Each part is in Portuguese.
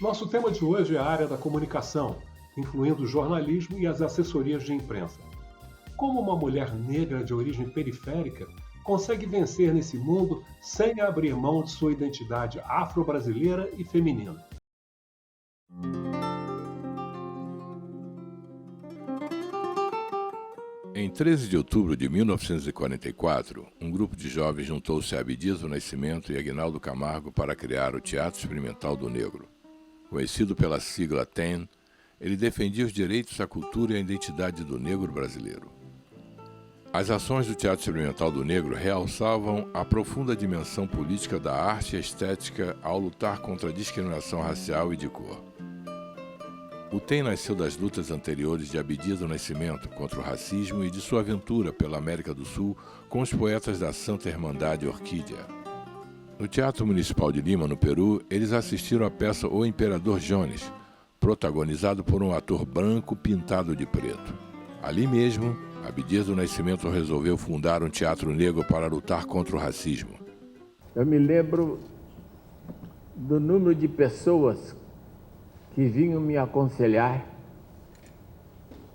Nosso tema de hoje é a área da comunicação, incluindo o jornalismo e as assessorias de imprensa. Como uma mulher negra de origem periférica consegue vencer nesse mundo sem abrir mão de sua identidade afro-brasileira e feminina? Em 13 de outubro de 1944, um grupo de jovens juntou-se a Abdias do Nascimento e Aguinaldo Camargo para criar o Teatro Experimental do Negro. Conhecido pela sigla TEN, ele defendia os direitos à cultura e à identidade do negro brasileiro. As ações do Teatro Experimental do Negro realçavam a profunda dimensão política da arte e a estética ao lutar contra a discriminação racial e de cor. O TEM nasceu das lutas anteriores de Abdias do Nascimento contra o racismo e de sua aventura pela América do Sul com os poetas da Santa Irmandade Orquídea. No Teatro Municipal de Lima, no Peru, eles assistiram à peça O Imperador Jones, protagonizado por um ator branco pintado de preto. Ali mesmo, Abdias do Nascimento resolveu fundar um teatro negro para lutar contra o racismo. Eu me lembro do número de pessoas que vinham me aconselhar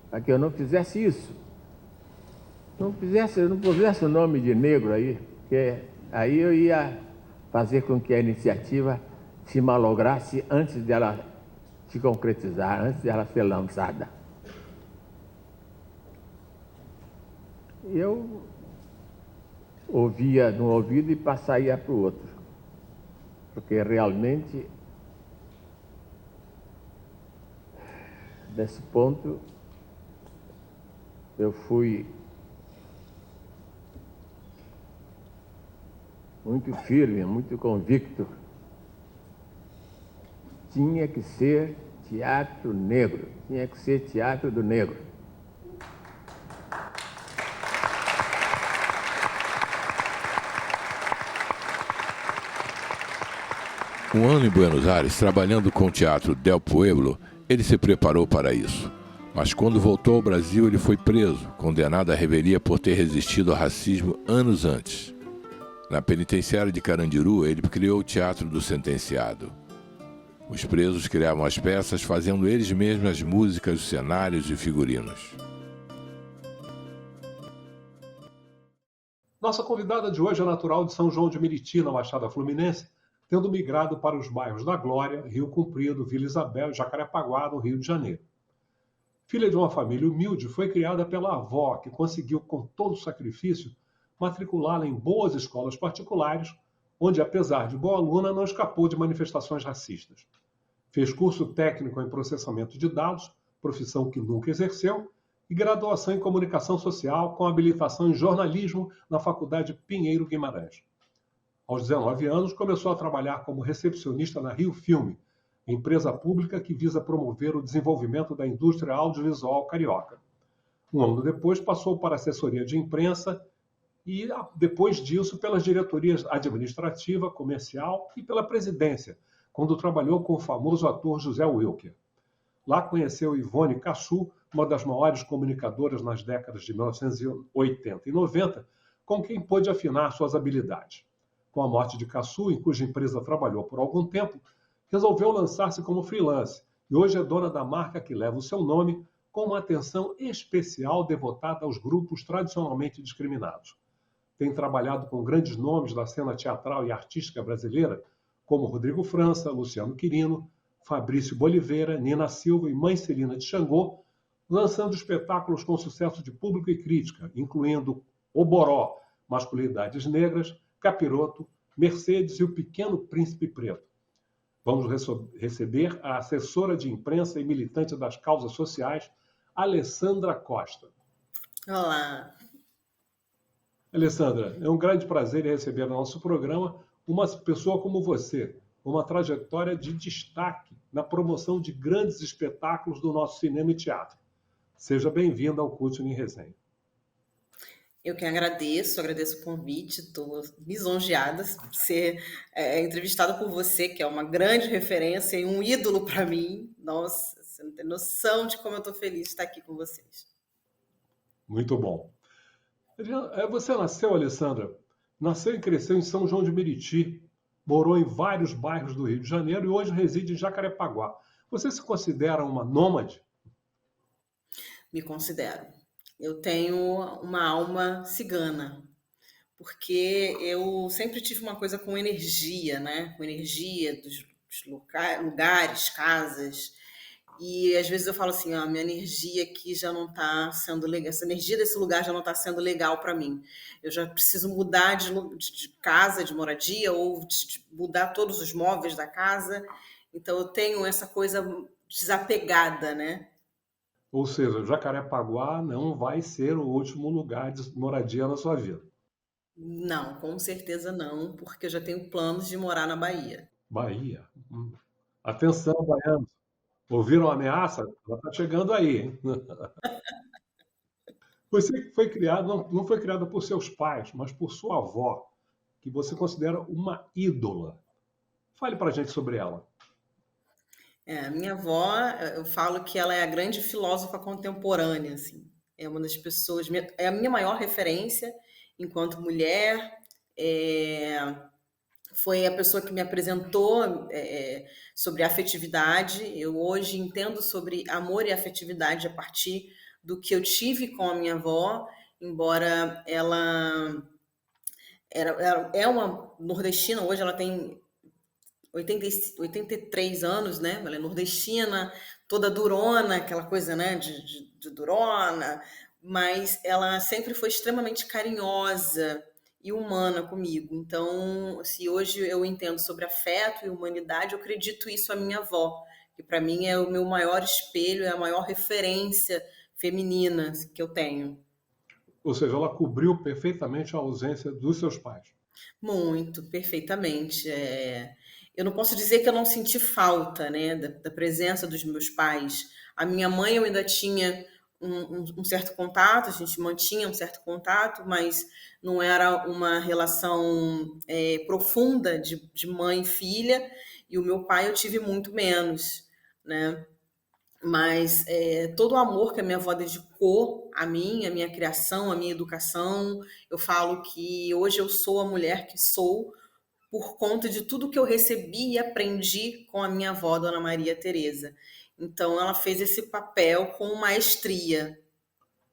para que eu não fizesse isso. Não pusesse o nome de negro aí, porque aí eu ia fazer com que a iniciativa se malograsse antes dela se concretizar, antes dela ser lançada. Eu ouvia no ouvido e passaria para o outro, porque realmente, nesse ponto, eu fui muito firme, muito convicto. Tinha que ser teatro negro, tinha que ser teatro do negro. Um ano em Buenos Aires, trabalhando com o Teatro Del Pueblo, ele se preparou para isso. Mas quando voltou ao Brasil, ele foi preso, condenado à revelia por ter resistido ao racismo anos antes. Na penitenciária de Carandiru, ele criou o Teatro do Sentenciado. Os presos criavam as peças, fazendo eles mesmos as músicas, os cenários e figurinos. Nossa convidada de hoje é natural de São João de Meriti, na Baixada Fluminense, tendo migrado para os bairros da Glória, Rio Comprido, Vila Isabel e Jacarepaguá, no Rio de Janeiro. Filha de uma família humilde, foi criada pela avó, que conseguiu, com todo sacrifício, matriculá-la em boas escolas particulares, onde, apesar de boa aluna, não escapou de manifestações racistas. Fez curso técnico em processamento de dados, profissão que nunca exerceu, e graduação em comunicação social com habilitação em jornalismo na Faculdade Pinheiro Guimarães. Aos 19 anos, começou a trabalhar como recepcionista na Rio Filme, empresa pública que visa promover o desenvolvimento da indústria audiovisual carioca. Um ano depois, passou para a assessoria de imprensa e, depois disso, pelas diretorias administrativa, comercial e pela presidência, quando trabalhou com o famoso ator José Wilker. Lá conheceu Ivone Cassu, uma das maiores comunicadoras nas décadas de 1980 e 90, com quem pôde afinar suas habilidades. Com a morte de Cassu, em cuja empresa trabalhou por algum tempo, resolveu lançar-se como freelance e hoje é dona da marca que leva o seu nome, com uma atenção especial devotada aos grupos tradicionalmente discriminados. Tem trabalhado com grandes nomes da cena teatral e artística brasileira, como Rodrigo França, Luciano Quirino, Fabrício Boliveira, Nina Silva e Mãe Celina de Xangô, lançando espetáculos com sucesso de público e crítica, incluindo Oboró, Masculinidades Negras, Capiroto, Mercedes e o Pequeno Príncipe Preto. Vamos receber a assessora de imprensa e militante das causas sociais, Alessandra Costa. Olá. Alessandra, é um grande prazer receber no nosso programa uma pessoa como você, com uma trajetória de destaque na promoção de grandes espetáculos do nosso cinema e teatro. Seja bem-vinda ao Cult em Resenha. Eu que agradeço o convite, estou lisonjeada de ser entrevistada por você, que é uma grande referência e um ídolo para mim. Nossa, você não tem noção de como eu estou feliz de estar aqui com vocês. Muito bom. Você nasceu, Alessandra, nasceu e cresceu em São João de Meriti, morou em vários bairros do Rio de Janeiro e hoje reside em Jacarepaguá. Você se considera uma nômade? Me considero. Eu tenho uma alma cigana, porque eu sempre tive uma coisa com energia, né? Com energia dos lugares, casas. E às vezes eu falo assim, ó, minha energia aqui já não está sendo legal, essa energia desse lugar já não está sendo legal para mim. Eu já preciso mudar de casa, de moradia, ou de mudar todos os móveis da casa. Então eu tenho essa coisa desapegada, né? Ou seja, Jacarepaguá não vai ser o último lugar de moradia na sua vida. Não, com certeza não, porque eu já tenho planos de morar na Bahia. Bahia. Atenção, baianos. Ouviram a ameaça? Ela está chegando aí, hein? Você foi criado, não foi criada por seus pais, mas por sua avó, que você considera uma ídola. Fale para a gente sobre ela. A minha avó, eu falo que ela é a grande filósofa contemporânea, assim. É uma das pessoas, é a minha maior referência enquanto mulher. Foi a pessoa que me apresentou sobre afetividade. Eu hoje entendo sobre amor e afetividade a partir do que eu tive com a minha avó, embora ela é uma nordestina, hoje ela tem 83 anos, né? Ela é nordestina, toda durona, aquela coisa, né? De durona, mas ela sempre foi extremamente carinhosa e humana comigo. Então, se hoje eu entendo sobre afeto e humanidade, eu acredito isso à minha avó, que para mim é o meu maior espelho, é a maior referência feminina que eu tenho. Ou seja, ela cobriu perfeitamente a ausência dos seus pais. Muito, perfeitamente. Eu não posso dizer que eu não senti falta, né, da presença dos meus pais. A minha mãe eu ainda tinha um certo contato, a gente mantinha um certo contato, mas não era uma relação profunda de mãe e filha, e o meu pai eu tive muito menos, né? Mas todo o amor que a minha avó dedicou a mim, a minha criação, a minha educação, eu falo que hoje eu sou a mulher que sou por conta de tudo que eu recebi e aprendi com a minha avó, Dona Maria Teresa. Então ela fez esse papel com maestria.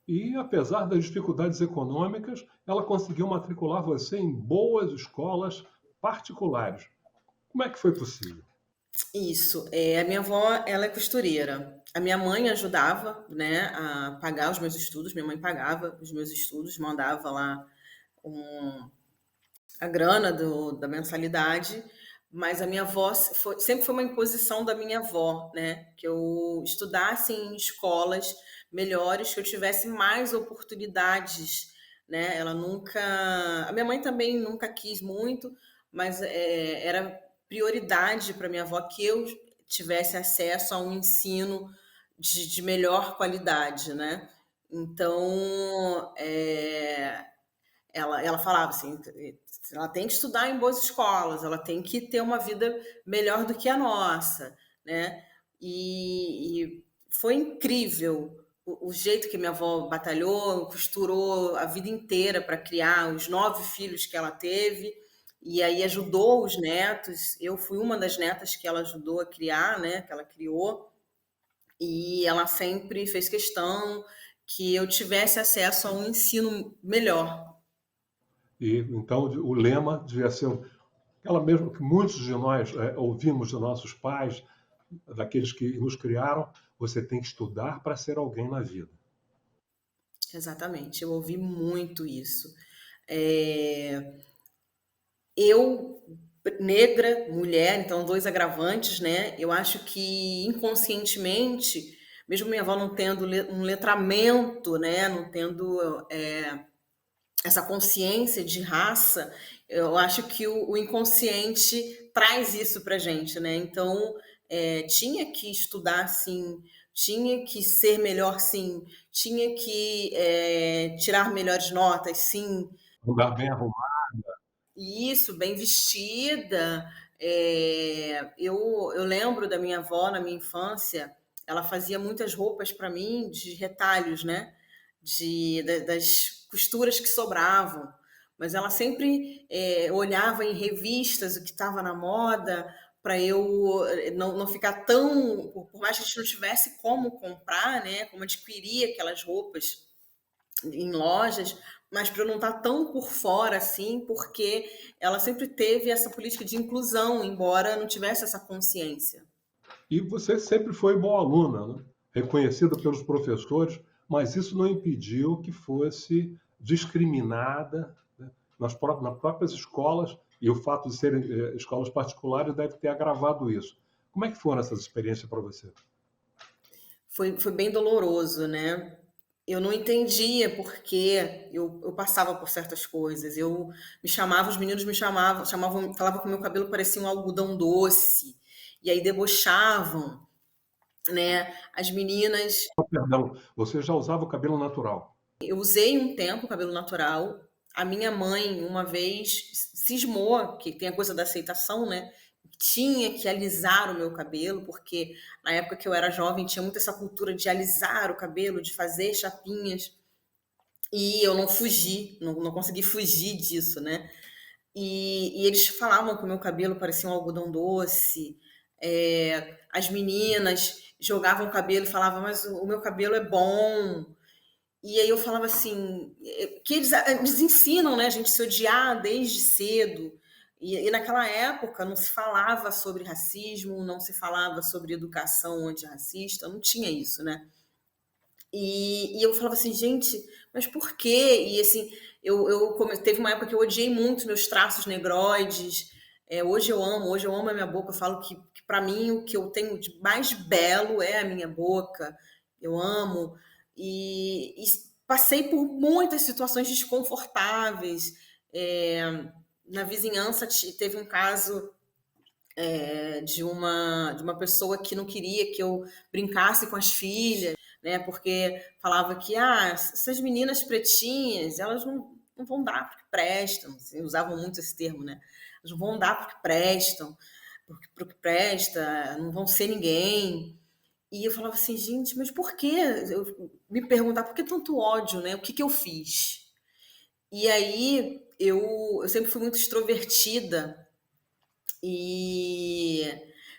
E, apesar das dificuldades econômicas, ela conseguiu matricular você em boas escolas particulares. Como é que foi possível? Isso. A minha avó, ela é costureira. A minha mãe ajudava, né, a pagar os meus estudos. Minha mãe pagava os meus estudos, mandava lá a grana da mensalidade, mas a minha avó sempre foi uma imposição da minha avó, né? Que eu estudasse em escolas melhores, que eu tivesse mais oportunidades, né? Ela nunca. A minha mãe também nunca quis muito, mas era prioridade para minha avó que eu tivesse acesso a um ensino de melhor qualidade, né? Então, ela falava assim, ela tem que estudar em boas escolas, ela tem que ter uma vida melhor do que a nossa, né? E foi incrível o jeito que minha avó batalhou, costurou a vida inteira para criar os 9 filhos que ela teve, e aí ajudou os netos. Eu fui uma das netas que ela ajudou a criar, né? Que ela criou, e ela sempre fez questão que eu tivesse acesso a um ensino melhor. E então o lema devia ser aquela mesmo que muitos de nós ouvimos de nossos pais, daqueles que nos criaram: você tem que estudar para ser alguém na vida. Exatamente, eu ouvi muito isso. É, eu, negra, mulher, então 2 agravantes, né? Eu acho que inconscientemente, mesmo minha avó não tendo um letramento, né? Não tendo essa consciência de raça, eu acho que o inconsciente traz isso pra gente, né? Então, tinha que estudar sim, tinha que ser melhor sim, tinha que tirar melhores notas sim, Andar bem arrumado. e isso, bem vestida. Eu lembro da minha avó na minha infância, ela fazia muitas roupas para mim de retalhos, né? Das costuras que sobravam. mas ela sempre olhava em revistas o que estava na moda, para eu não ficar tão... Por mais que a gente não tivesse como comprar, né, como adquirir aquelas roupas em lojas, mas para eu não estar tão por fora assim, porque ela sempre teve essa política de inclusão, embora não tivesse essa consciência. E você sempre foi boa aluna, né? Reconhecida pelos professores, mas isso não impediu que fosse discriminada, né, nas próprias escolas, e o fato de serem escolas particulares deve ter agravado isso. Como é que foram essas experiências para você? Foi bem doloroso, né? Eu não entendia porque eu passava por certas coisas. Os meninos me falavam que o meu cabelo parecia um algodão doce, e aí debochavam, né? As meninas. Oh, perdão, você já usava o cabelo natural. Eu usei um tempo o cabelo natural. A minha mãe, uma vez, cismou, que tem a coisa da aceitação, né? Tinha que alisar o meu cabelo, porque na época que eu era jovem tinha muito essa cultura de alisar o cabelo, de fazer chapinhas. E eu não fugi, não consegui fugir disso, né? E eles falavam que o meu cabelo parecia um algodão doce. As meninas jogavam o cabelo e falavam, mas o meu cabelo é bom. E aí eu falava assim, que eles ensinam, né, a gente se odiar desde cedo. E naquela época não se falava sobre racismo, não se falava sobre educação antirracista, não tinha isso, né? E eu falava assim, gente, mas por quê? E assim, teve uma época que eu odiei muito meus traços negroides. Hoje eu amo a minha boca. Eu falo que para mim o que eu tenho de mais belo é a minha boca. Eu amo. E passei por muitas situações desconfortáveis. Na vizinhança teve um caso de uma pessoa que não queria que eu brincasse com as filhas, né? Porque falava que essas meninas pretinhas, elas não vão dar porque prestam. Assim, usavam muito esse termo, né? Elas não vão dar porque prestam, porque presta, não vão ser ninguém. E eu falava assim, gente, mas por quê? Eu me perguntar por que tanto ódio, né? O que eu fiz? E aí eu sempre fui muito extrovertida e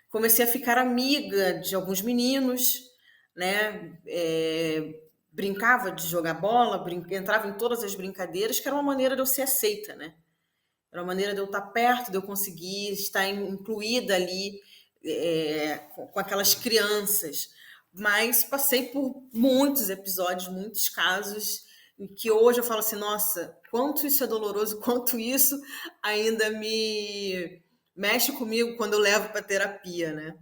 comecei a ficar amiga de alguns meninos, né? Brincava de jogar bola, entrava em todas as brincadeiras, que era uma maneira de eu ser aceita, né? Era uma maneira de eu estar perto, de eu conseguir estar incluída ali com aquelas crianças. Mas passei por muitos episódios, muitos casos, em que hoje eu falo assim, nossa, quanto isso é doloroso, quanto isso ainda me mexe comigo quando eu levo para terapia, né?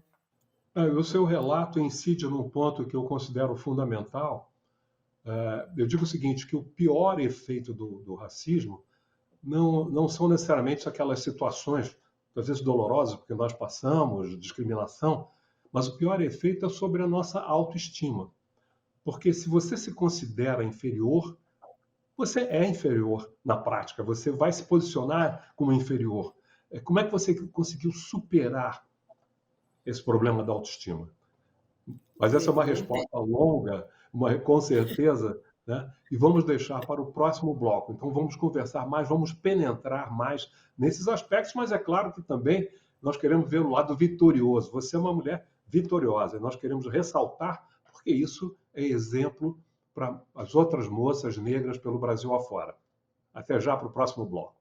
O seu relato incide num ponto que eu considero fundamental. Eu digo o seguinte, que o pior efeito do racismo não são necessariamente aquelas situações, às vezes dolorosas, porque nós passamos, discriminação, mas o pior efeito é sobre a nossa autoestima. Porque se você se considera inferior, você é inferior na prática, você vai se posicionar como inferior. Como é que você conseguiu superar esse problema da autoestima? Mas essa é uma resposta longa, com certeza, né? E vamos deixar para o próximo bloco. Então vamos conversar mais, vamos penetrar mais nesses aspectos, mas é claro que também nós queremos ver o lado vitorioso. Você é uma mulher vitoriosa e nós queremos ressaltar, porque isso é exemplo para as outras moças negras pelo Brasil afora. Até já para o próximo bloco.